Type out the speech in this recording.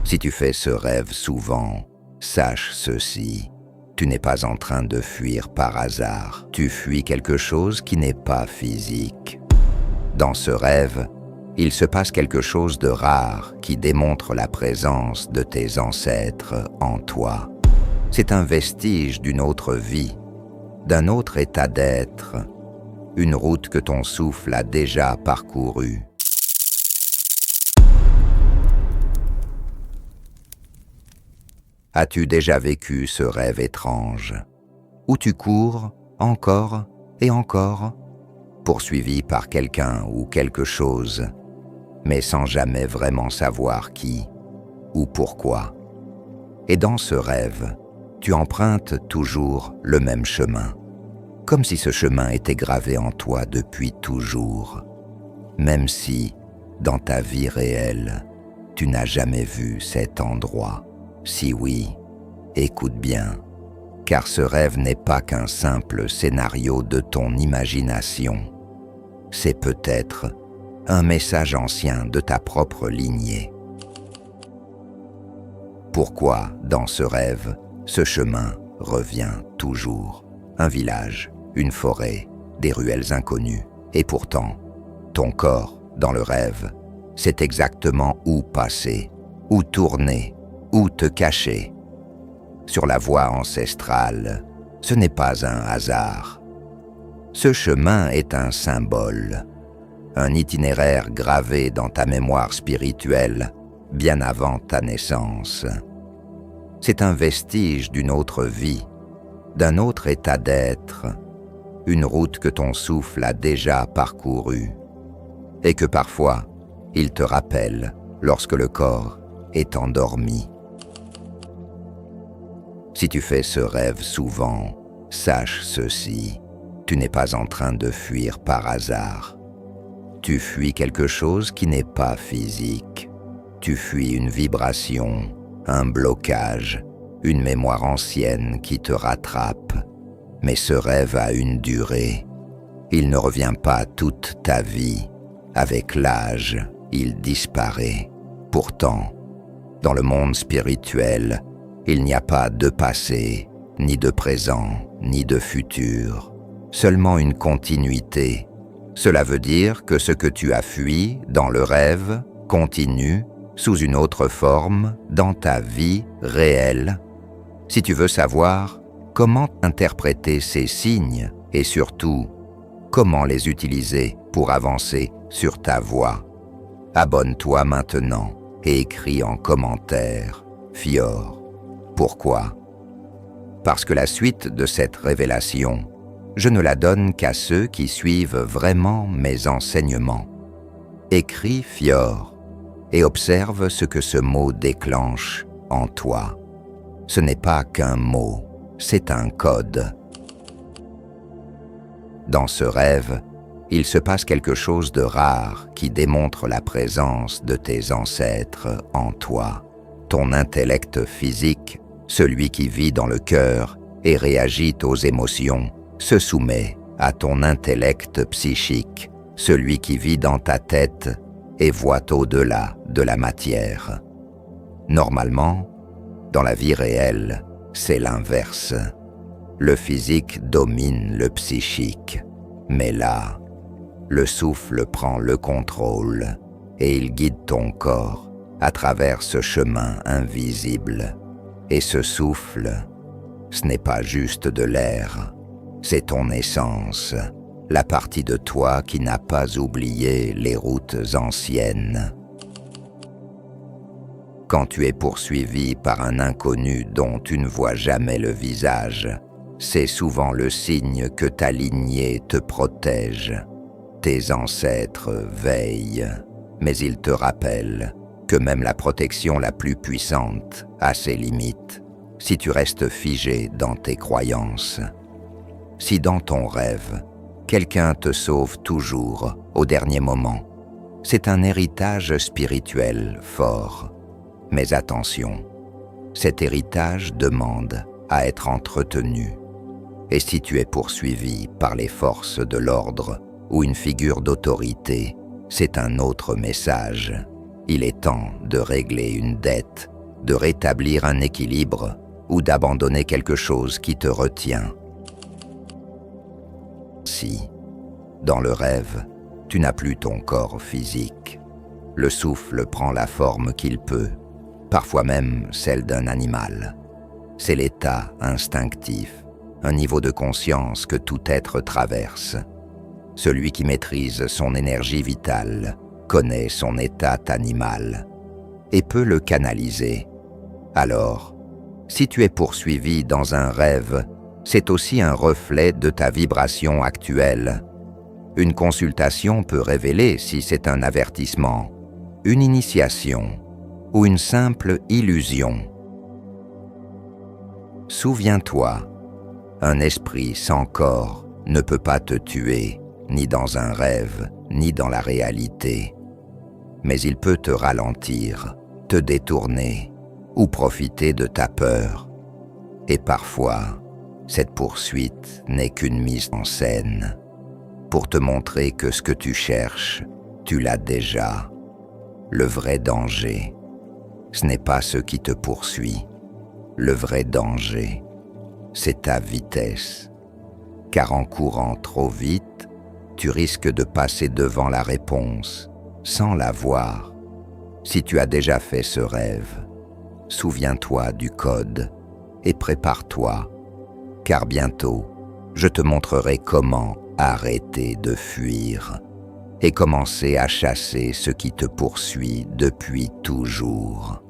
Si tu fais ce rêve souvent, sache ceci. Tu n'es pas en train de fuir par hasard. Tu fuis quelque chose qui n'est pas physique. Dans ce rêve, il se passe quelque chose de rare qui démontre la présence de tes ancêtres en toi. C'est un vestige d'une autre vie, d'un autre état d'être, une route que ton souffle a déjà parcourue. As-tu déjà vécu ce rêve étrange, où tu cours encore et encore, poursuivi par quelqu'un ou quelque chose, mais sans jamais vraiment savoir qui ou pourquoi? Et dans ce rêve, tu empruntes toujours le même chemin, comme si ce chemin était gravé en toi depuis toujours, même si, dans ta vie réelle, tu n'as jamais vu cet endroit. Si oui, écoute bien, car ce rêve n'est pas qu'un simple scénario de ton imagination. C'est peut-être un message ancien de ta propre lignée. Pourquoi, dans ce rêve, ce chemin revient toujours? Un village, une forêt, des ruelles inconnues. Et pourtant, ton corps, dans le rêve, sait exactement où passer, où tourner, où te cacher. Sur la voie ancestrale, ce n'est pas un hasard. Ce chemin est un symbole, un itinéraire gravé dans ta mémoire spirituelle bien avant ta naissance. C'est un vestige d'une autre vie, d'un autre état d'être, une route que ton souffle a déjà parcourue et que parfois il te rappelle lorsque le corps est endormi. Si tu fais ce rêve souvent, sache ceci, tu n'es pas en train de fuir par hasard. Tu fuis quelque chose qui n'est pas physique. Tu fuis une vibration, un blocage, une mémoire ancienne qui te rattrape. Mais ce rêve a une durée. Il ne revient pas toute ta vie. Avec l'âge, il disparaît. Pourtant, dans le monde spirituel, il n'y a pas de passé, ni de présent, ni de futur, seulement une continuité. Cela veut dire que ce que tu as fui dans le rêve continue, sous une autre forme, dans ta vie réelle. Si tu veux savoir comment interpréter ces signes et surtout, comment les utiliser pour avancer sur ta voie, abonne-toi maintenant et écris en commentaire « Fior ». Pourquoi? Parce que la suite de cette révélation, je ne la donne qu'à ceux qui suivent vraiment mes enseignements. Écris Fior et observe ce que ce mot déclenche en toi. Ce n'est pas qu'un mot, c'est un code. Dans ce rêve, il se passe quelque chose de rare qui démontre la présence de tes ancêtres en toi. Ton intellect physique, celui qui vit dans le cœur et réagit aux émotions, se soumet à ton intellect psychique, celui qui vit dans ta tête et voit au-delà de la matière. Normalement, dans la vie réelle, c'est l'inverse. Le physique domine le psychique, mais là, le souffle prend le contrôle et il guide ton corps à travers ce chemin invisible. Et ce souffle, ce n'est pas juste de l'air, c'est ton essence, la partie de toi qui n'a pas oublié les routes anciennes. Quand tu es poursuivi par un inconnu dont tu ne vois jamais le visage, c'est souvent le signe que ta lignée te protège. Tes ancêtres veillent, mais ils te rappellent que même la protection la plus puissante a ses limites si tu restes figé dans tes croyances. Si dans ton rêve, quelqu'un te sauve toujours au dernier moment, c'est un héritage spirituel fort. Mais attention, cet héritage demande à être entretenu. Et si tu es poursuivi par les forces de l'ordre ou une figure d'autorité, c'est un autre message. Il est temps de régler une dette de rétablir un équilibre ou d'abandonner quelque chose qui te retient. Si, dans le rêve, tu n'as plus ton corps physique, le souffle prend la forme qu'il peut, parfois même celle d'un animal. C'est l'état instinctif, un niveau de conscience que tout être traverse. Celui qui maîtrise son énergie vitale connaît son état animal et peut le canaliser. Alors, si tu es poursuivi dans un rêve, c'est aussi un reflet de ta vibration actuelle. Une consultation peut révéler si c'est un avertissement, une initiation ou une simple illusion. Souviens-toi, un esprit sans corps ne peut pas te tuer, ni dans un rêve, ni dans la réalité. Mais il peut te ralentir, te détourner ou profiter de ta peur. Et parfois, cette poursuite n'est qu'une mise en scène pour te montrer que ce que tu cherches, tu l'as déjà. Le vrai danger, ce n'est pas ce qui te poursuit. Le vrai danger, c'est ta vitesse. Car en courant trop vite, tu risques de passer devant la réponse, sans la voir. Si tu as déjà fait ce rêve, souviens-toi du code et prépare-toi, car bientôt, je te montrerai comment arrêter de fuir et commencer à chasser ce qui te poursuit depuis toujours.